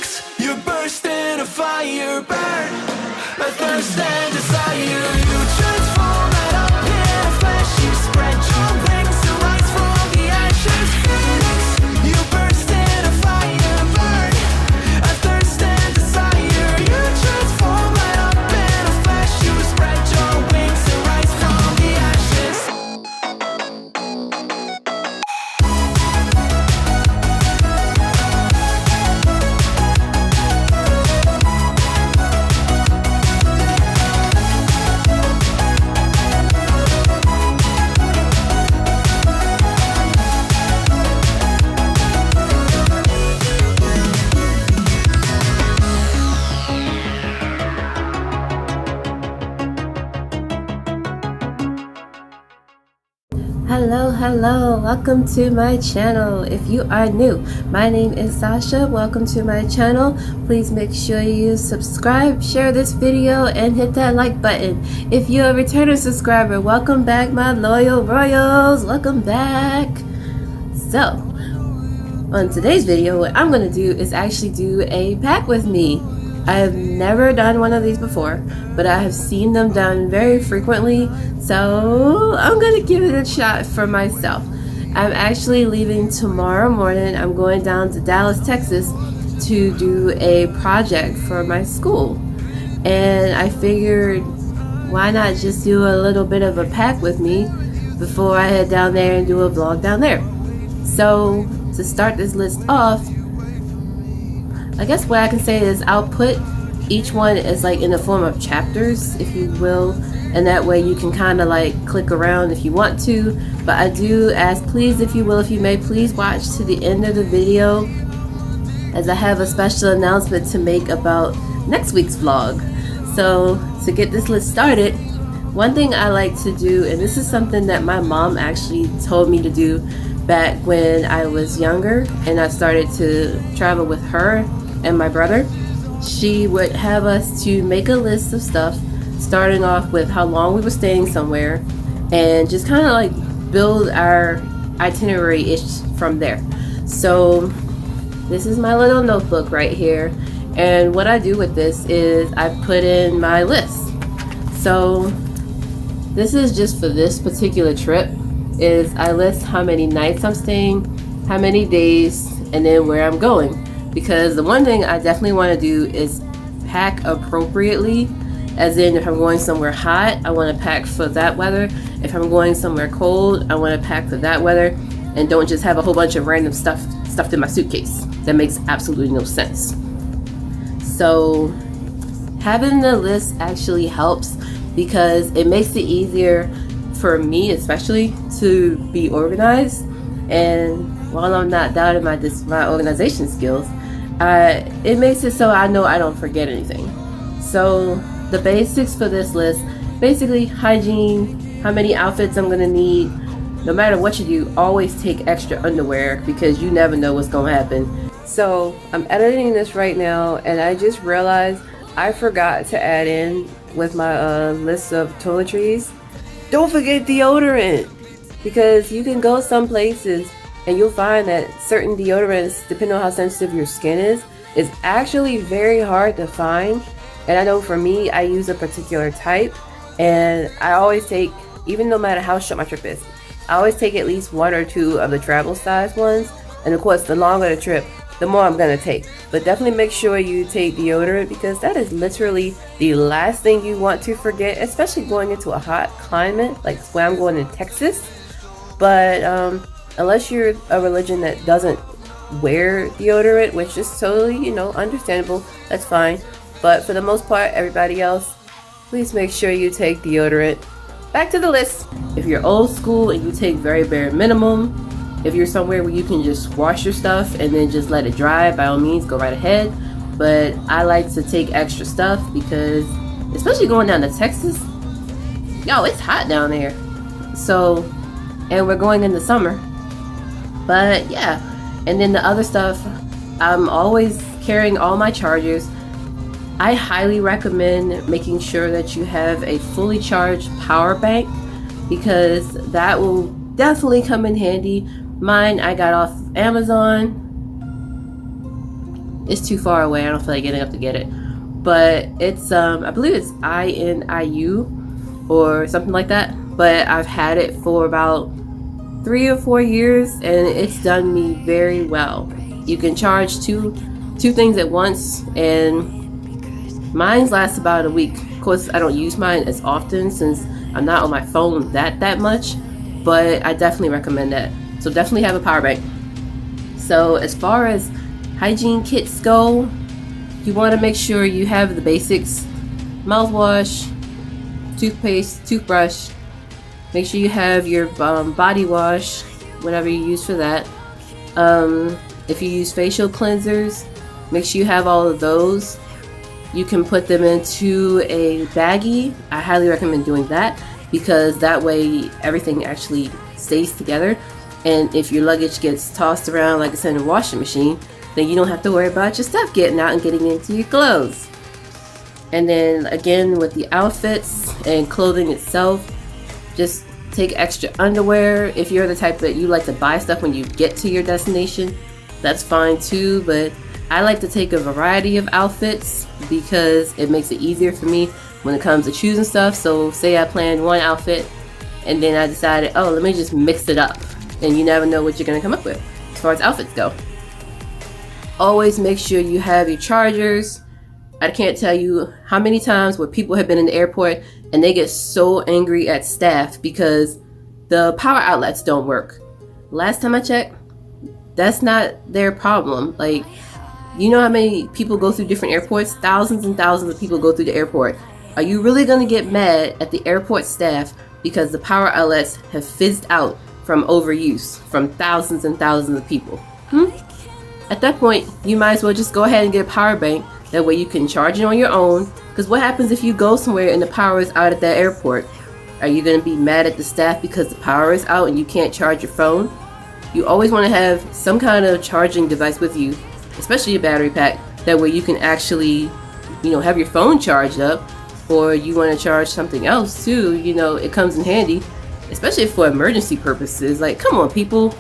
phoenix. You burst in a fire, burn my thirst and desire. You transform right up in a flash. You spread your wings to rise from the ashes. Phoenix, you burst in a fire, burn my thirst and desire. You transform right up in a flash. You spread your wings to rise from the ashes. Hello, welcome to my channel. If you are new, my name is Sasha. Welcome to my channel. Please make sure you subscribe, share this video, and hit that like button. If you're a returning subscriber, welcome back, my loyal royals. Welcome back. So, on today's video, what I'm going to do is actually do a pack with me. I have never done one of these before, but I have seen them done very frequently, so I'm gonna give it a shot for myself. I'm actually leaving tomorrow morning. I'm going down to Dallas, Texas to do a project for my school, and I figured why not just do a little bit of a pack with me before I head down there and do a vlog down there. So to start this list off, I guess what I can say is I'll put each one as like in the form of chapters, if you will, and that way you can kind of like click around if you want to. But I do ask, please, if you will, if you may, please watch to the end of the video, as I have a special announcement to make about next week's vlog. So to get this list started, one thing I like to do, and this is something that my mom actually told me to do back when I was younger and I started to travel with her and my brother, she would have us to make a list of stuff, starting off with how long we were staying somewhere, and just kind of like build our itinerary-ish from there. So this is my little notebook right here, and what I do with this is I put in my list. So this is just for this particular trip, is I list how many nights I'm staying, how many days, and then where I'm going. Because the one thing I definitely want to do is pack appropriately, as in if I'm going somewhere hot, I want to pack for that weather. If I'm going somewhere cold, I want to pack for that weather, and don't just have a whole bunch of random stuff stuffed in my suitcase. That makes absolutely no sense. So having the list actually helps because it makes it easier for me especially to be organized. And while I'm not doubting my organization skills, it makes it so I know I don't forget anything. So the basics for this list, basically hygiene, how many outfits I'm gonna need. No matter what you do, always take extra underwear because you never know what's gonna happen. So I'm editing this right now, and I just realized I forgot to add in with my list of toiletries. Don't forget deodorant, because you can go some places and you'll find that certain deodorants, depending on how sensitive your skin is actually very hard to find. And I know for me, I use a particular type, and I always take, even no matter how short my trip is, I always take at least one or two of the travel size ones. And of course, the longer the trip, the more I'm gonna take. But definitely make sure you take deodorant, because that is literally the last thing you want to forget, especially going into a hot climate like where I'm going in Texas. But unless you're a religion that doesn't wear deodorant, which is totally, understandable, that's fine. But for the most part, everybody else, please make sure you take deodorant. Back to the list. If you're old school and you take very bare minimum, if you're somewhere where you can just wash your stuff and then just let it dry, by all means, go right ahead. But I like to take extra stuff because, especially going down to Texas, it's hot down there. So, and we're going in the summer. But yeah, and then the other stuff, I'm always carrying all my chargers. I highly recommend making sure that you have a fully charged power bank, because that will definitely come in handy. Mine I got off Amazon. It's too far away. I don't feel like getting up to get it. But it's I believe it's INIU or something like that. But I've had it for about 3 or 4 years, and it's done me very well. You can charge two things at once, and mine lasts about a week. Of course, I don't use mine as often since I'm not on my phone that much, but I definitely recommend that. So definitely have a power bank. So as far as hygiene kits go, you want to make sure you have the basics: mouthwash, toothpaste, toothbrush. Make sure you have your body wash, whatever you use for that. If you use facial cleansers, make sure you have all of those. You can put them into a baggie. I highly recommend doing that because that way everything actually stays together. And if your luggage gets tossed around like it's in a washing machine, then you don't have to worry about your stuff getting out and getting into your clothes. And then again, with the outfits and clothing itself, just take extra underwear. If you're the type that you like to buy stuff when you get to your destination, that's fine too, but I like to take a variety of outfits because it makes it easier for me when it comes to choosing stuff. So say I planned one outfit and then I decided, oh, let me just mix it up, and you never know what you're going to come up with as far as outfits go. Always make sure you have your chargers. I can't tell you how many times where people have been in the airport and they get so angry at staff because the power outlets don't work. Last time I checked, that's not their problem. Like, you know how many people go through different airports? Thousands and thousands of people go through the airport. Are you really going to get mad at the airport staff because the power outlets have fizzed out from overuse from thousands and thousands of people? At that point, you might as well just go ahead and get a power bank. That way you can charge it on your own. Because what happens if you go somewhere and the power is out at that airport? Are you going to be mad at the staff because the power is out and you can't charge your phone? You always want to have some kind of charging device with you, especially a battery pack. That way you can actually, have your phone charged up, or you want to charge something else too. It comes in handy, especially for emergency purposes. Like, come on, people.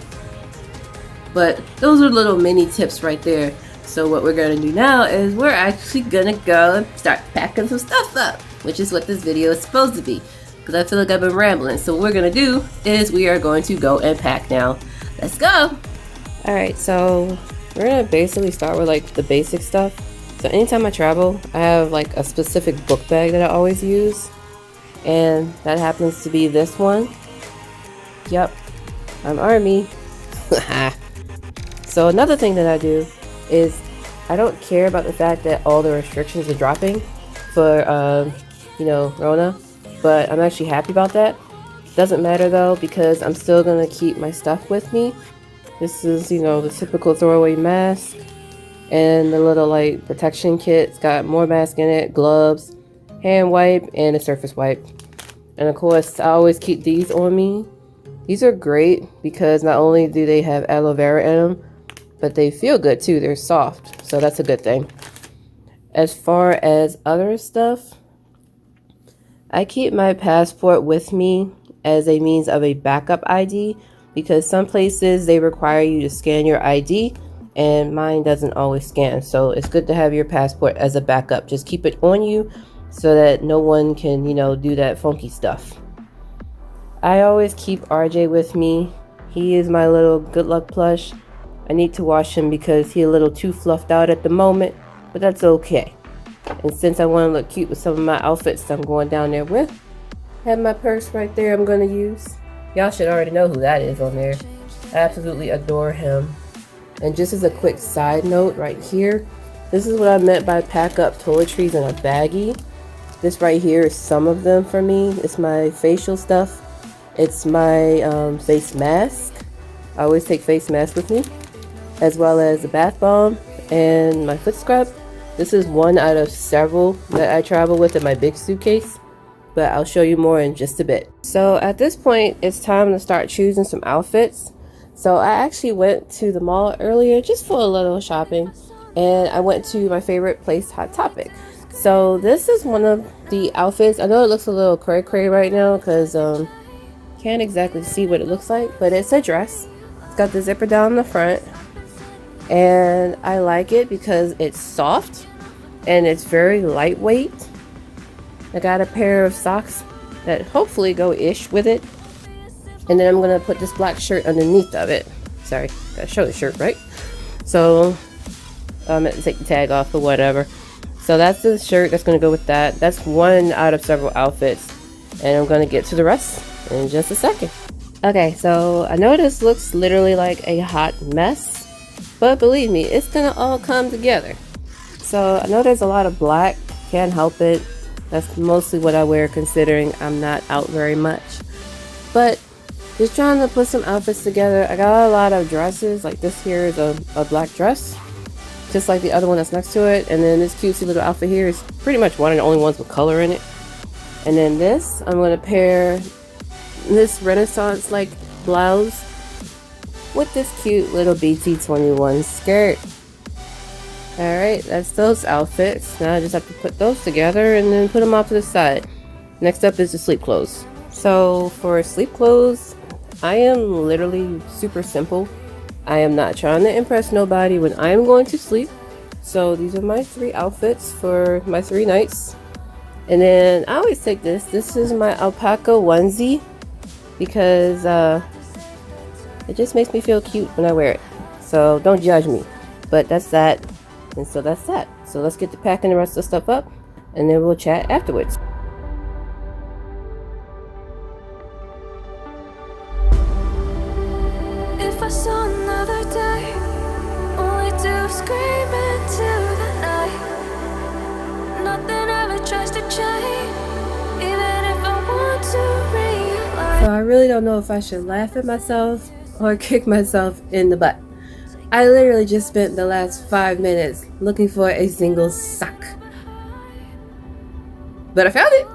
But those are little mini tips right there. So what we're going to do now is we're actually going to go and start packing some stuff up, which is what this video is supposed to be, because I feel like I've been rambling. So what we're going to do is we are going to go and pack now. Let's go. Alright, so we're going to basically start with like the basic stuff. So anytime I travel, I have like a specific book bag that I always use, and that happens to be this one. Yep, I'm Army. So another thing that I do is I don't care about the fact that all the restrictions are dropping for Rona, but I'm actually happy about that. Doesn't matter though, because I'm still gonna keep my stuff with me. This is the typical throwaway mask and the little like protection kit. It's got more mask in it, gloves, hand wipe, and a surface wipe. And of course I always keep these on me. These are great because not only do they have aloe vera in them, but they feel good too. They're soft, so that's a good thing. As far as other stuff, I keep my passport with me as a means of a backup ID, because some places they require you to scan your ID and mine doesn't always scan. So it's good to have your passport as a backup. Just keep it on you so that no one can, do that funky stuff. I always keep RJ with me. He is my little good luck plush. I need to wash him because he's a little too fluffed out at the moment, but that's okay. And since I want to look cute with some of my outfits that I'm going down there with, I have my purse right there I'm going to use. Y'all should already know who that is on there. I absolutely adore him. And just as a quick side note right here, this is what I meant by pack up toiletries in a baggie. This right here is some of them for me. It's my facial stuff. It's my face mask. I always take face mask with me, as well as a bath bomb and my foot scrub. This is one out of several that I travel with in my big suitcase, but I'll show you more in just a bit. So at this point, it's time to start choosing some outfits. So I actually went to the mall earlier just for a little shopping, and I went to my favorite place, Hot Topic. So this is one of the outfits. I know it looks a little cray right now because can't exactly see what it looks like, but it's a dress. It's got the zipper down the front, and I like it because it's soft and it's very lightweight. I got a pair of socks that hopefully go ish with it, and then I'm gonna put this black shirt underneath of it. Sorry, gotta show the shirt, right? So I'm gonna take the tag off or whatever. So that's the shirt that's gonna go with that. That's one out of several outfits, and I'm gonna get to the rest in just a second. Okay, so I know this looks literally like a hot mess, but believe me, it's gonna all come together. So I know there's a lot of black, can't help it. That's mostly what I wear considering I'm not out very much. But just trying to put some outfits together. I got a lot of dresses, like this here is a black dress, just like the other one that's next to it. And then this cutesy little outfit here is pretty much one of the only ones with color in it. And then this, I'm gonna pair this Renaissance like blouse with this cute little BT21 skirt. Alright, that's those outfits. Now I just have to put those together and then put them off to the side. Next up is the sleep clothes. So for sleep clothes, I am literally super simple. I am not trying to impress nobody when I am going to sleep. So these are my 3 outfits for my 3 nights. And then I always take this. This is my alpaca onesie because it just makes me feel cute when I wear it. So don't judge me. But that's that. And so that's that. So let's get to packing the rest of the stuff up and then we'll chat afterwards. If I saw another day, only to scream into the night. Nothing ever tries to change, even if I want to realize. So I really don't know if I should laugh at myself or kick myself in the butt. I literally just spent the last 5 minutes looking for a single sock. But I found it!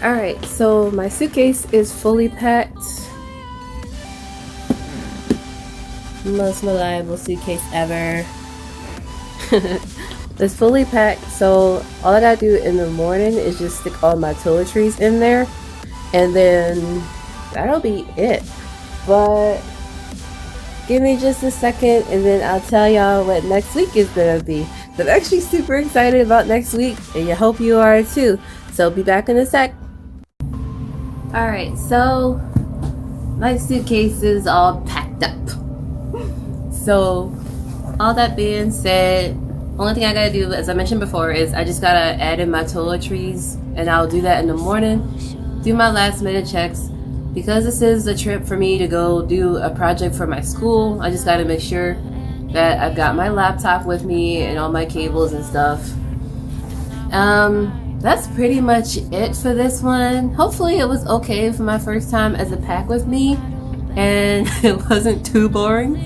Alright, so my suitcase is fully packed. Most reliable suitcase ever. It's fully packed, so all I gotta do in the morning is just stick all my toiletries in there, and then that'll be it. But give me just a second and then I'll tell y'all what next week is gonna be. I'm actually super excited about next week, and I hope you are too. So be back in a sec. Alright, so my suitcase is all packed up. So all that being said, only thing I gotta do, as I mentioned before, is I just gotta add in my toiletries, and I'll do that in the morning. Do my last minute checks. Because this is a trip for me to go do a project for my school, I just gotta make sure that I've got my laptop with me and all my cables and stuff. That's pretty much it for this one. Hopefully it was okay for my first time as a pack with me, and it wasn't too boring.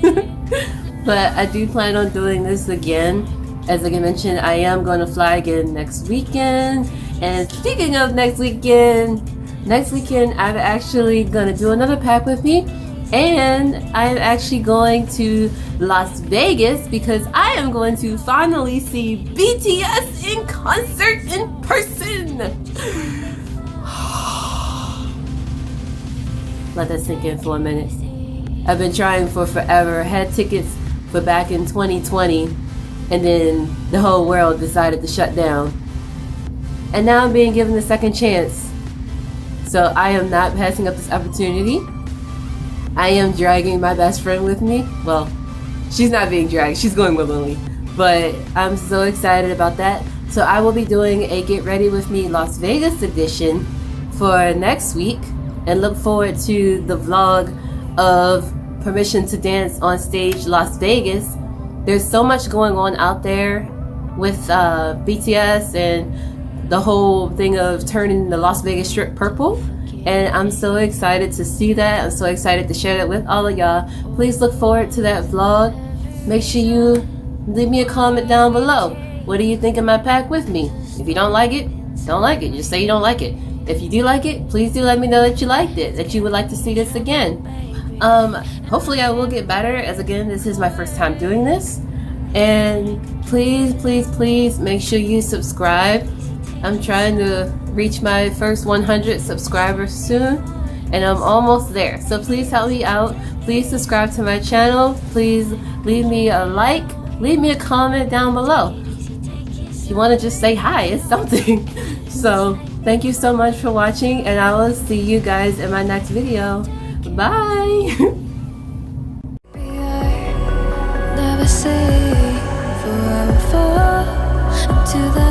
But I do plan on doing this again. As I mentioned, I am going to fly again next weekend. And speaking of next weekend I'm actually going to do another pack with me. And I'm actually going to Las Vegas because I am going to finally see BTS in concert in person. Let that sink in for a minute. I've been trying for forever. I had tickets for back in 2020, and then the whole world decided to shut down. And now I'm being given a second chance. So I am not passing up this opportunity. I am dragging my best friend with me. Well, she's not being dragged, she's going willingly. But I'm so excited about that. So I will be doing a Get Ready With Me Las Vegas edition for next week, and look forward to the vlog of Permission to Dance on Stage Las Vegas. There's so much going on out there with BTS and the whole thing of turning the Las Vegas Strip purple. And I'm so excited to see that. I'm so excited to share that with all of y'all. Please look forward to that vlog. Make sure you leave me a comment down below. What do you think of my pack with me? If you don't like it, don't like it. Just say you don't like it. If you do like it, please do let me know that you liked it, that you would like to see this again. Hopefully I will get better, as again, this is my first time doing this. And please make sure you subscribe. I'm trying to reach my first 100 subscribers soon, and I'm almost there. So please help me out. Please subscribe to my channel. Please leave me a like. Leave me a comment down below. If you want to just say hi, it's something. So thank you so much for watching, and I will see you guys in my next video. Bye. Never say forever fall into the